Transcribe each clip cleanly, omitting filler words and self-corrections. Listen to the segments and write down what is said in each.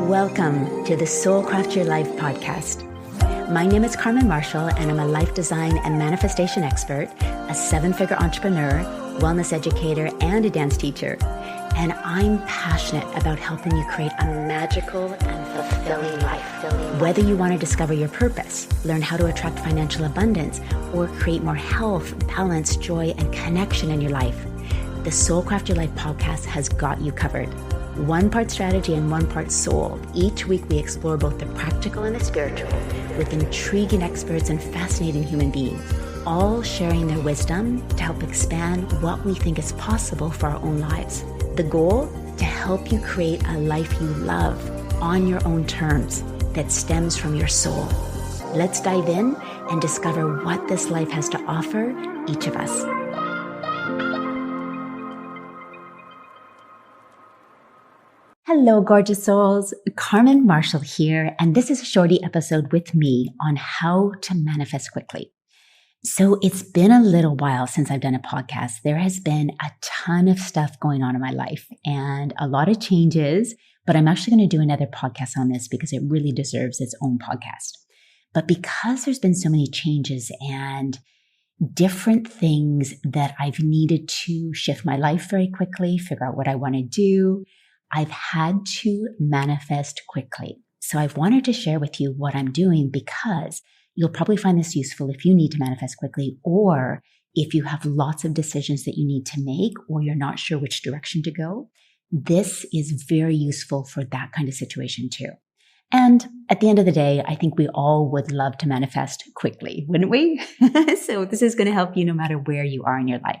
Welcome to the Soul Craft Your Life podcast. My name is Carmen Marshall, and I'm a life design and manifestation expert, a 7-figure entrepreneur, wellness educator, and a dance teacher. And I'm passionate about helping you create a magical and fulfilling life. Whether you want to discover your purpose, learn how to attract financial abundance, or create more health, balance, joy, and connection in your life, the Soul Craft Your Life podcast has got you covered. 1 part strategy and 1 part soul. Each week we explore both the practical and the spiritual with intriguing experts and fascinating human beings, all sharing their wisdom to help expand what we think is possible for our own lives. The goal? To help you create a life you love on your own terms that stems from your soul. Let's dive in and discover what this life has to offer each of us. Hello, gorgeous souls. Carmen Marshall here, and this is a shorty episode with me on how to manifest quickly. So it's been a little while since I've done a podcast. There has been a ton of stuff going on in my life and a lot of changes, but I'm actually going to do another podcast on this because it really deserves its own podcast. But because there's been so many changes and different things that I've needed to shift my life very quickly, figure out what I want to do, I've had to manifest quickly. So I've wanted to share with you what I'm doing because you'll probably find this useful if you need to manifest quickly, or if you have lots of decisions that you need to make, or you're not sure which direction to go. This is very useful for that kind of situation too. And at the end of the day, I think we all would love to manifest quickly, wouldn't we? So this is going to help you no matter where you are in your life.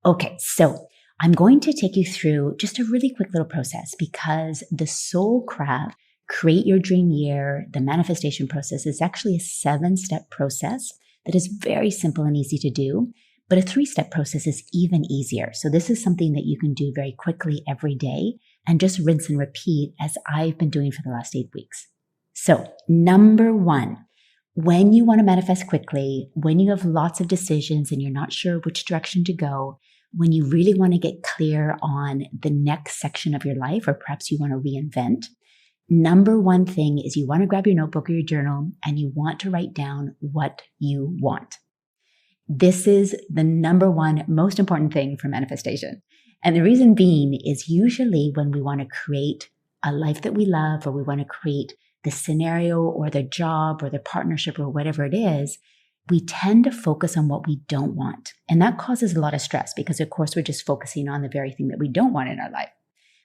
Okay, so I'm going to take you through just a really quick little process because the Soul Craft Create Your Dream Year, the manifestation process, is actually a 7-step process that is very simple and easy to do, but a 3-step process is even easier. So this is something that you can do very quickly every day and just rinse and repeat as I've been doing for the last 8 weeks. So number 1, when you want to manifest quickly, when you have lots of decisions and you're not sure which direction to go, when you really want to get clear on the next section of your life, or perhaps you want to reinvent, number 1 thing is you want to grab your notebook or your journal and you want to write down what you want. This is the number 1 most important thing for manifestation. And the reason being is usually when we want to create a life that we love, or we want to create the scenario or the job or the partnership or whatever it is, we tend to focus on what we don't want. And that causes a lot of stress because, of course, we're just focusing on the very thing that we don't want in our life.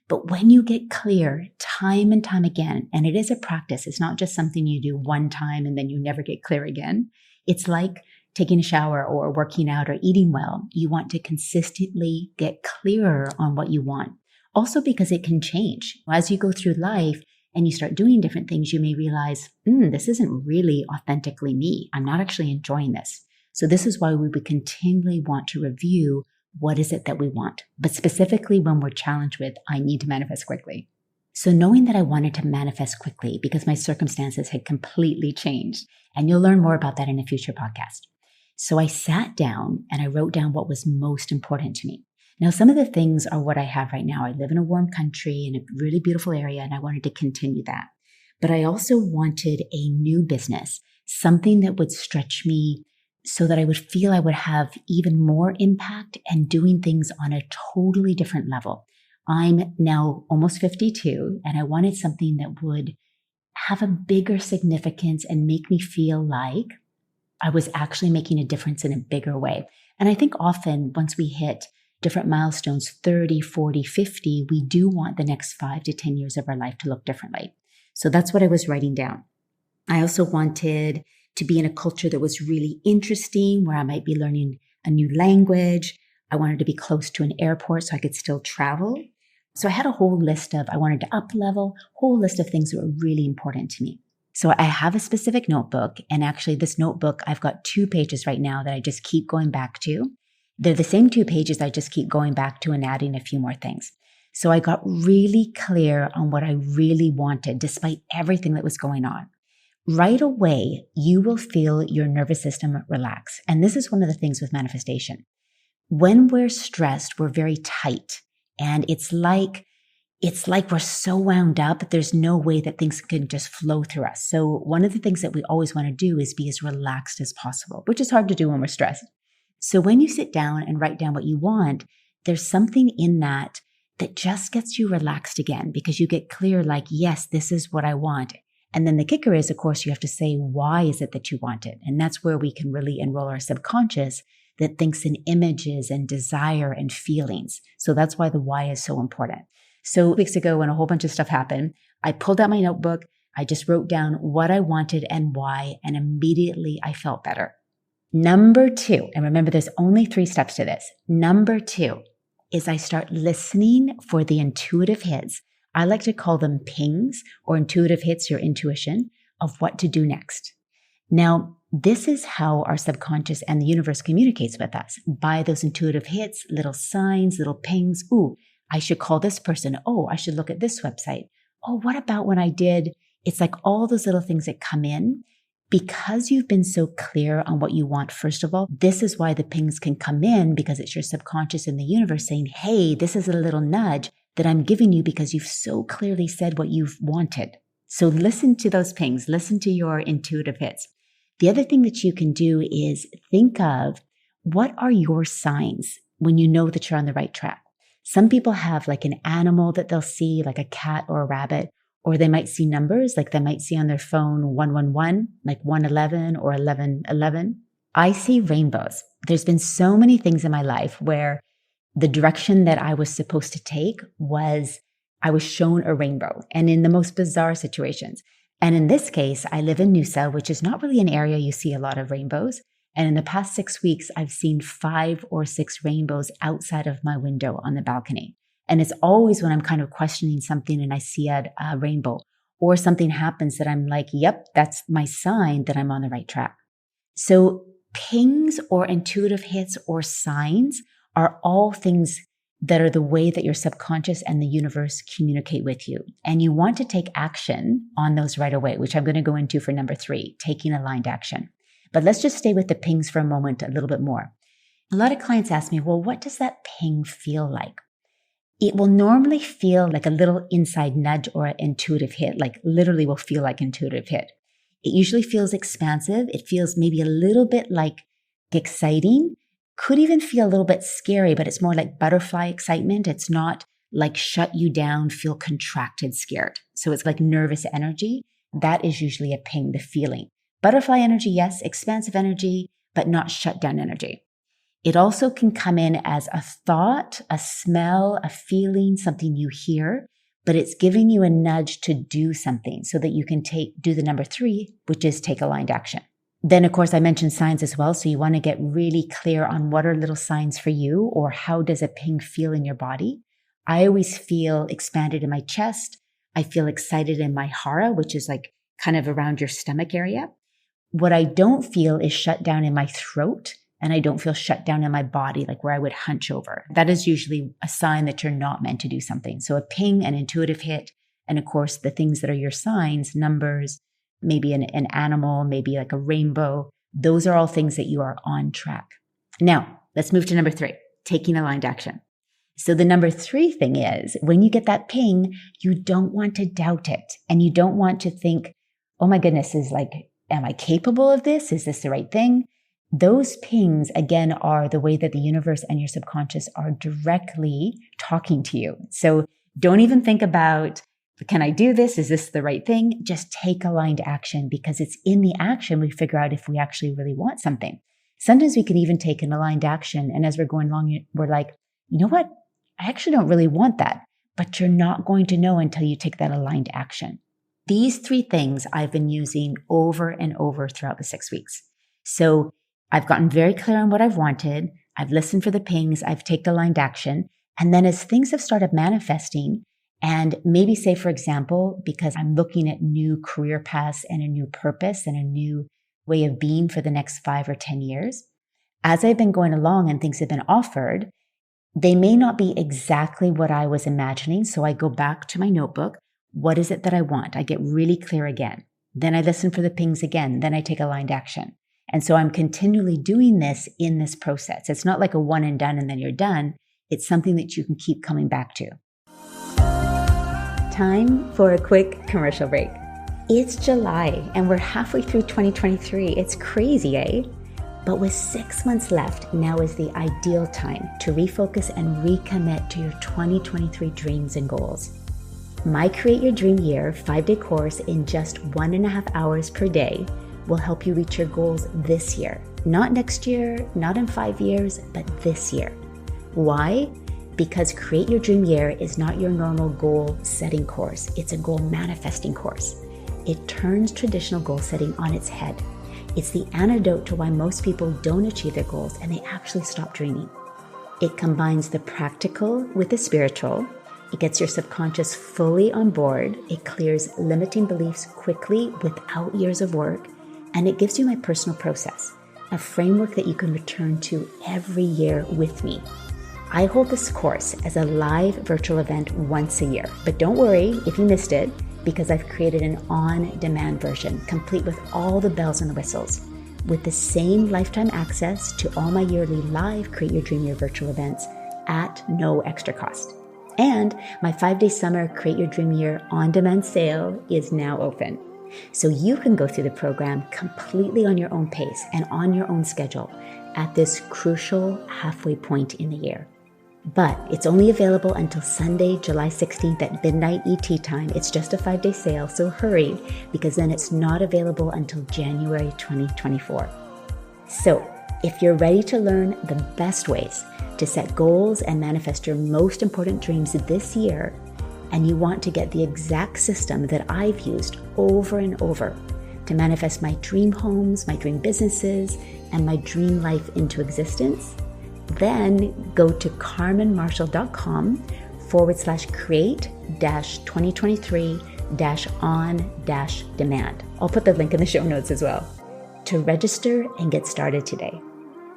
But when you get clear time and time again, and it is a practice, it's not just something you do one time and then you never get clear again. It's like taking a shower or working out or eating well. You want to consistently get clearer on what you want. Also because it can change. As you go through life, and you start doing different things, you may realize, this isn't really authentically me. I'm not actually enjoying this. So this is why we would continually want to review what is it that we want. But specifically when we're challenged with, I need to manifest quickly. So knowing that I wanted to manifest quickly because my circumstances had completely changed, and you'll learn more about that in a future podcast. So I sat down and I wrote down what was most important to me. Now, some of the things are what I have right now. I live in a warm country in a really beautiful area, and I wanted to continue that. But I also wanted a new business, something that would stretch me so that I would feel I would have even more impact and doing things on a totally different level. I'm now almost 52, and I wanted something that would have a bigger significance and make me feel like I was actually making a difference in a bigger way. And I think often once we hit different milestones, 30, 40, 50, we do want the next 5 to 10 years of our life to look differently. So that's what I was writing down. I also wanted to be in a culture that was really interesting, where I might be learning a new language. I wanted to be close to an airport so I could still travel. So I had a whole list of, I wanted to up level, whole list of things that were really important to me. So I have a specific notebook, and actually this notebook, I've got 2 pages right now that I just keep going back to. They're the same 2 pages I just keep going back to and adding a few more things. So I got really clear on what I really wanted, despite everything that was going on. Right away, you will feel your nervous system relax. And this is one of the things with manifestation. When we're stressed, we're very tight. And it's like it's like we're so wound up that there's no way that things can just flow through us. So one of the things that we always want to do is be as relaxed as possible, which is hard to do when we're stressed. So when you sit down and write down what you want, there's something in that just gets you relaxed again, because you get clear, like, yes, this is what I want. And then the kicker is, of course, you have to say, why is it that you want it? And that's where we can really enroll our subconscious that thinks in images and desire and feelings. So that's why the why is so important. So weeks ago, when a whole bunch of stuff happened, I pulled out my notebook. I just wrote down what I wanted and why, and immediately I felt better. Number 2, and remember, there's only 3 steps to this. Number 2 is I start listening for the intuitive hits. I like to call them pings, or intuitive hits, your intuition of what to do next. Now, this is how our subconscious and the universe communicates with us, by those intuitive hits, little signs, little pings. Ooh, I should call this person. Oh, I should look at this website. Oh, what about when I did? It's like all those little things that come in. Because you've been so clear on what you want, first of all, this is why the pings can come in, because it's your subconscious and the universe saying, hey, this is a little nudge that I'm giving you because you've so clearly said what you've wanted. So listen to those pings, listen to your intuitive hits. The other thing that you can do is think of, what are your signs when you know that you're on the right track? Some people have like an animal that they'll see, like a cat or a rabbit, or they might see numbers, like they might see on their phone 111, like 111 or 1111. I see rainbows. There's been so many things in my life where the direction that I was supposed to take was, I was shown a rainbow, and in the most bizarre situations. And in this case, I live in Noosa, which is not really an area you see a lot of rainbows. And in the past 6 weeks, I've seen 5 or 6 rainbows outside of my window on the balcony. And it's always when I'm kind of questioning something and I see a rainbow, or something happens that I'm like, yep, that's my sign that I'm on the right track. So pings or intuitive hits or signs are all things that are the way that your subconscious and the universe communicate with you. And you want to take action on those right away, which I'm going to go into for number 3, taking aligned action. But let's just stay with the pings for a moment, a little bit more. A lot of clients ask me, well, what does that ping feel like? It will normally feel like a little inside nudge or an intuitive hit, like literally will feel like intuitive hit. It usually feels expansive. It feels maybe a little bit like exciting, could even feel a little bit scary, but it's more like butterfly excitement. It's not like shut you down, feel contracted, scared. So it's like nervous energy. That is usually a ping, the feeling. Butterfly energy, yes, expansive energy, but not shut down energy. It also can come in as a thought, a smell, a feeling, something you hear, but it's giving you a nudge to do something so that you can do the number 3, which is take aligned action. Then, of course, I mentioned signs as well. So you want to get really clear on what are little signs for you, or how does a ping feel in your body? I always feel expanded in my chest. I feel excited in my hara, which is like kind of around your stomach area. What I don't feel is shut down in my throat. And I don't feel shut down in my body, like where I would hunch over. That is usually a sign that you're not meant to do something. So a ping, an intuitive hit, and of course, the things that are your signs, numbers, maybe an animal, maybe like a rainbow. Those are all things that you are on track. Now, let's move to number 3, taking aligned action. So the number 3 thing is, when you get that ping, you don't want to doubt it. And you don't want to think, oh my goodness, am I capable of this? Is this the right thing? Those pings, again, are the way that the universe and your subconscious are directly talking to you. So don't even think about, can I do this? Is this the right thing? Just take aligned action, because it's in the action we figure out if we actually really want something. Sometimes we can even take an aligned action, and as we're going along, we're like, you know what? I actually don't really want that, but you're not going to know until you take that aligned action. These 3 things I've been using over and over throughout the 6 weeks. So I've gotten very clear on what I've wanted. I've listened for the pings. I've taken aligned action. And then as things have started manifesting, and maybe say, for example, because I'm looking at new career paths and a new purpose and a new way of being for the next 5 or 10 years, as I've been going along and things have been offered, they may not be exactly what I was imagining. So I go back to my notebook. What is it that I want? I get really clear again. Then I listen for the pings again. Then I take aligned action. And so I'm continually doing this in this process. It's not like a one and done and then you're done. It's something that you can keep coming back to. time for a quick commercial break. It's July and we're halfway through 2023. It's crazy, eh? But with 6 months left, now is the ideal time to refocus and recommit to your 2023 dreams and goals. My Create Your Dream Year 5-day course in just 1.5 hours per day will help you reach your goals this year. Not next year, not in 5 years, but this year. Why? Because Create Your Dream Year is not your normal goal setting course. It's a goal manifesting course. It turns traditional goal setting on its head. It's the antidote to why most people don't achieve their goals and they actually stop dreaming. It combines the practical with the spiritual. It gets your subconscious fully on board. It clears limiting beliefs quickly without years of work. And it gives you my personal process, a framework that you can return to every year with me. I hold this course as a live virtual event once a year. But don't worry if you missed it, because I've created an on-demand version, complete with all the bells and whistles, with the same lifetime access to all my yearly live Create Your Dream Year virtual events at no extra cost. And my 5-day summer Create Your Dream Year on-demand sale is now open. So you can go through the program completely on your own pace and on your own schedule at this crucial halfway point in the year. But it's only available until Sunday, July 16th at midnight ET time. It's just a 5-day sale, so hurry, because then it's not available until January 2024. So if you're ready to learn the best ways to set goals and manifest your most important dreams this year, and you want to get the exact system that I've used over and over to manifest my dream homes, my dream businesses, and my dream life into existence, then go to carmenmarshall.com/create-2023-on-demand. I'll put the link in the show notes as well to register and get started today.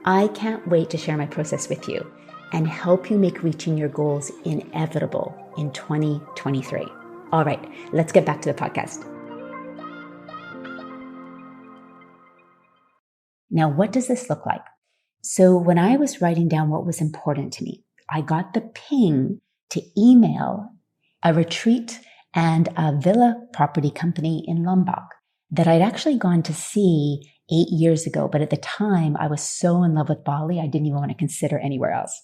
I can't wait to share my process with you and help you make reaching your goals inevitable in 2023. All right, let's get back to the podcast. Now, what does this look like? So when I was writing down what was important to me, I got the ping to email a retreat and a villa property company in Lombok that I'd actually gone to see 8 years ago. But at the time, I was so in love with Bali, I didn't even want to consider anywhere else.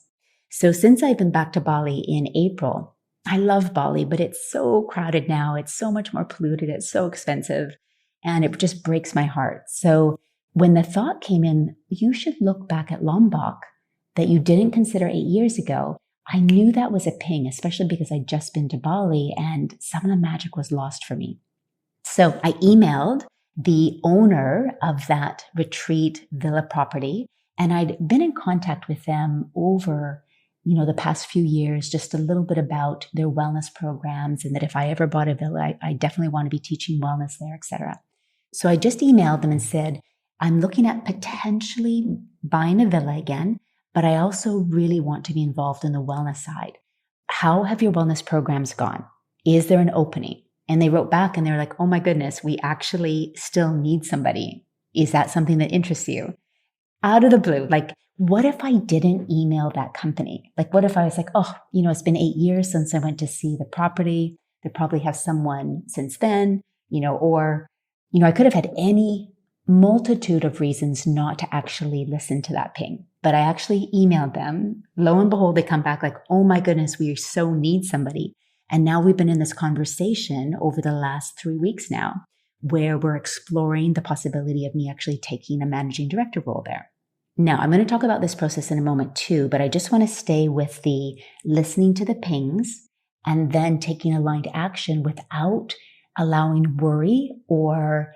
So since I've been back to Bali in April, I love Bali, but it's so crowded now. It's so much more polluted. It's so expensive. And it just breaks my heart. So when the thought came in, you should look back at Lombok that you didn't consider 8 years ago, I knew that was a ping, especially because I'd just been to Bali and some of the magic was lost for me. So I emailed the owner of that retreat villa property, and I'd been in contact with them over the past few years, just a little bit about their wellness programs, and that if I ever bought a villa, I definitely want to be teaching wellness there, etc. So I just emailed them and said, I'm looking at potentially buying a villa again, but I also really want to be involved in the wellness side. How have your wellness programs gone? Is there an opening? And they wrote back and they were like, oh my goodness, we actually still need somebody. Is that something that interests you? Out of the blue, like, what if I didn't email that company? Like, what if I was like, oh, it's been 8 years since I went to see the property. They probably have someone since then, or I could have had any multitude of reasons not to actually listen to that ping. But I actually emailed them. Lo and behold, they come back like, oh my goodness, we so need somebody. And now we've been in this conversation over the last 3 weeks now, where we're exploring the possibility of me actually taking a managing director role there. Now, I'm going to talk about this process in a moment too, but I just want to stay with the listening to the pings and then taking aligned action without allowing worry or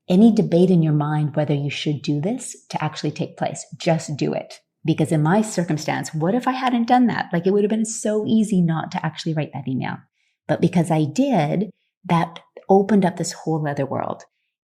any debate in your mind whether you should do this to actually take place. Just do it. Because in my circumstance, what if I hadn't done that? Like, it would have been so easy not to actually write that email. But because I did, that opened up this whole other world.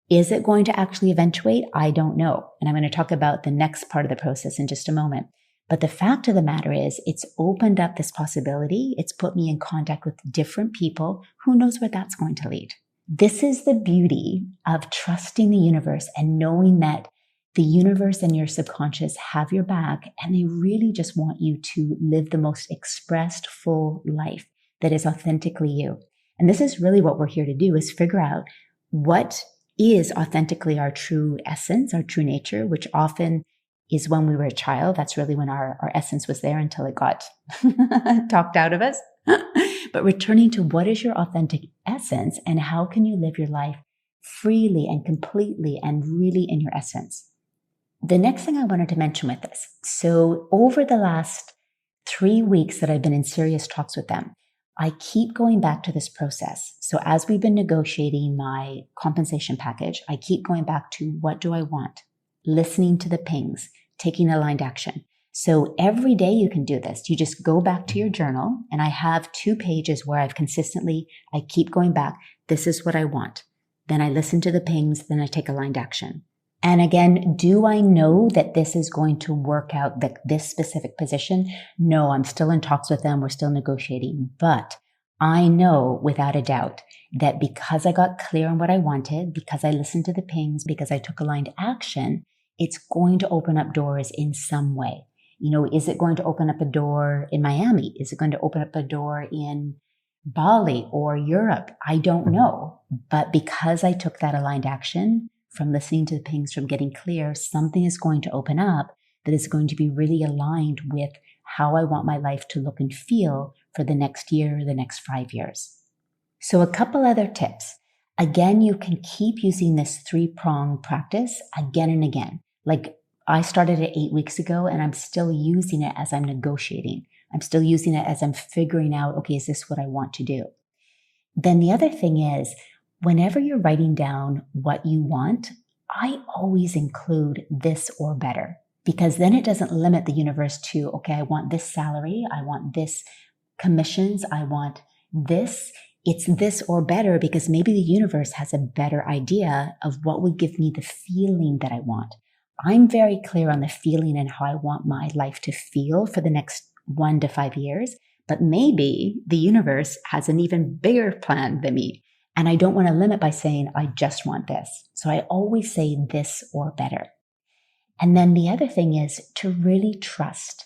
Is it going to actually eventuate? I don't know. And I'm going to talk about the next part of the process in just a moment. But the fact of the matter is, it's opened up this possibility. It's put me in contact with different people. Who knows where that's going to lead? This is the beauty of trusting the universe and knowing that the universe and your subconscious have your back, and they really just want you to live the most expressed, full life that is authentically you. And this is really what we're here to do, is figure out what is authentically our true essence, our true nature, which often is when we were a child. That's really when our essence was there until it got talked out of us. But returning to what is your authentic essence and how can you live your life freely and completely and really in your essence. The next thing I wanted to mention with this. So over the last 3 weeks that I've been in serious talks with them, I keep going back to this process. So as we've been negotiating my compensation package, I keep going back to what do I want? Listening to the pings, taking aligned action. So every day you can do this. You just go back to your journal, and I have 2 pages where I keep going back. This is what I want. Then I listen to the pings, then I take aligned action. And again, do I know that this is going to work out, this specific position? No, I'm still in talks with them. We're still negotiating. But I know without a doubt that because I got clear on what I wanted, because I listened to the pings, because I took aligned action, it's going to open up doors in some way. Is it going to open up a door in Miami? Is it going to open up a door in Bali or Europe? I don't know. But because I took that aligned action, from listening to the pings, from getting clear, something is going to open up that is going to be really aligned with how I want my life to look and feel for the next year, the next 5 years. So a couple other tips. Again, you can keep using this 3-prong practice again and again. Like I started it 8 weeks ago and I'm still using it as I'm negotiating. I'm still using it as I'm figuring out, okay, is this what I want to do? Then the other thing is, whenever you're writing down what you want, I always include this or better, because then it doesn't limit the universe to, okay, I want this salary, I want this commissions, I want this. It's this or better, because maybe the universe has a better idea of what would give me the feeling that I want. I'm very clear on the feeling and how I want my life to feel for the next 1 to 5 years, but maybe the universe has an even bigger plan than me. And I don't want to limit by saying, I just want this. So I always say this or better. And then the other thing is to really trust.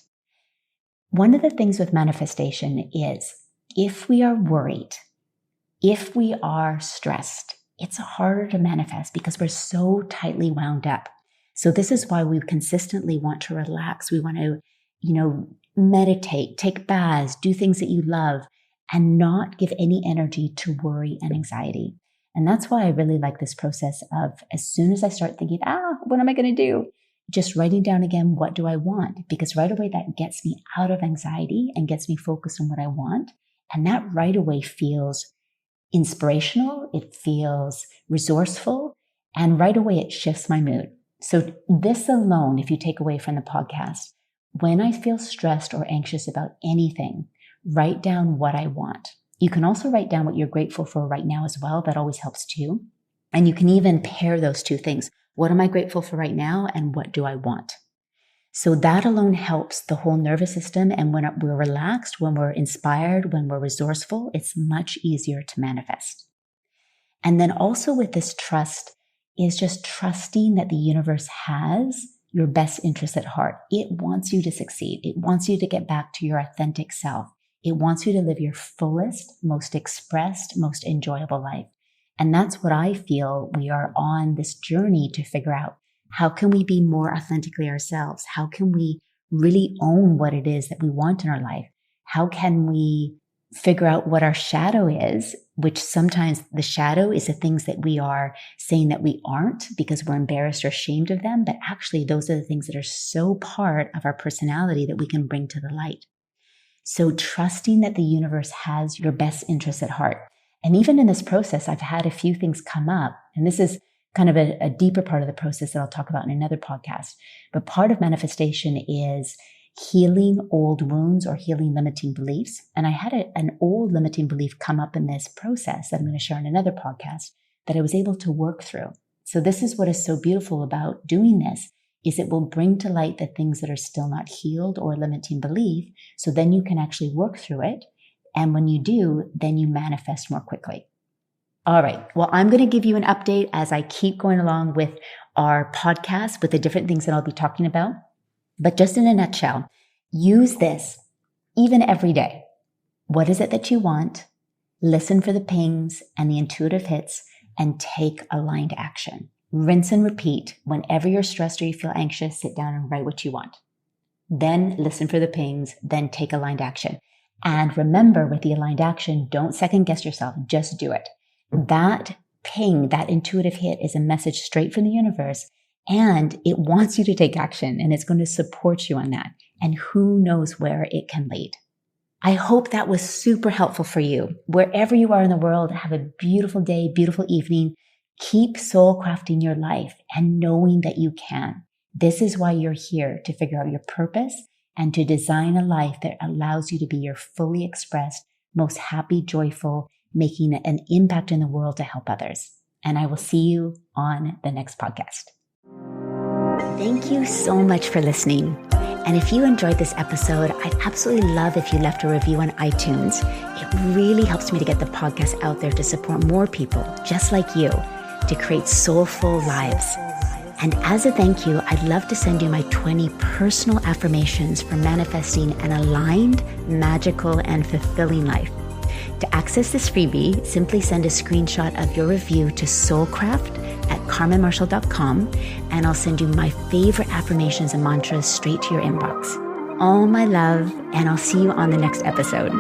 One of the things with manifestation is if we are worried, if we are stressed, it's harder to manifest because we're so tightly wound up. So this is why we consistently want to relax. We want to, meditate, take baths, do things that you love, and not give any energy to worry and anxiety. And that's why I really like this process of, as soon as I start thinking, what am I going to do? Just writing down again, what do I want? Because right away that gets me out of anxiety and gets me focused on what I want. And that right away feels inspirational. It feels resourceful. And right away it shifts my mood. So this alone, if you take away from the podcast, when I feel stressed or anxious about anything, write down what I want. You can also write down what you're grateful for right now as well. That always helps too. And you can even pair those 2 things. What am I grateful for right now? And what do I want? So that alone helps the whole nervous system. And when we're relaxed, when we're inspired, when we're resourceful, it's much easier to manifest. And then also with this trust is just trusting that the universe has your best interest at heart. It wants you to succeed. It wants you to get back to your authentic self. It wants you to live your fullest, most expressed, most enjoyable life. And that's what I feel we are on this journey to figure out. How can we be more authentically ourselves? How can we really own what it is that we want in our life? How can we figure out what our shadow is, which sometimes the shadow is the things that we are saying that we aren't because we're embarrassed or ashamed of them. But actually, those are the things that are so part of our personality that we can bring to the light. So trusting that the universe has your best interests at heart. And even in this process, I've had a few things come up, and this is kind of a deeper part of the process that I'll talk about in another podcast. But part of manifestation is healing old wounds or healing limiting beliefs. And I had an old limiting belief come up in this process that I'm going to share in another podcast that I was able to work through. So this is what is so beautiful about doing this, is it will bring to light the things that are still not healed or limiting belief. So then you can actually work through it. And when you do, then you manifest more quickly. All right. Well, I'm going to give you an update as I keep going along with our podcast with the different things that I'll be talking about. But just in a nutshell, use this even every day. What is it that you want? listen for the pings and the intuitive hits, and take aligned action. Rinse and repeat. Whenever you're stressed or you feel anxious, sit down and write what you want. Then listen for the pings, then take aligned action. And remember, with the aligned action, don't second guess yourself, just do it. That ping, that intuitive hit is a message straight from the universe, and it wants you to take action, and it's going to support you on that. And who knows where it can lead. I hope that was super helpful for you. Wherever you are in the world, have a beautiful day, beautiful evening. Keep soul crafting your life and knowing that you can. This is why you're here, to figure out your purpose and to design a life that allows you to be your fully expressed, most happy, joyful, making an impact in the world to help others. And I will see you on the next podcast. Thank you so much for listening. And if you enjoyed this episode, I'd absolutely love if you left a review on iTunes. It really helps me to get the podcast out there to support more people just like you to create soulful lives. And as a thank you, I'd love to send you my 20 personal affirmations for manifesting an aligned, magical, and fulfilling life. To access this freebie, simply send a screenshot of your review to soulcraft@carmenmarshall.com, and I'll send you my favorite affirmations and mantras straight to your inbox. All my love, and I'll see you on the next episode.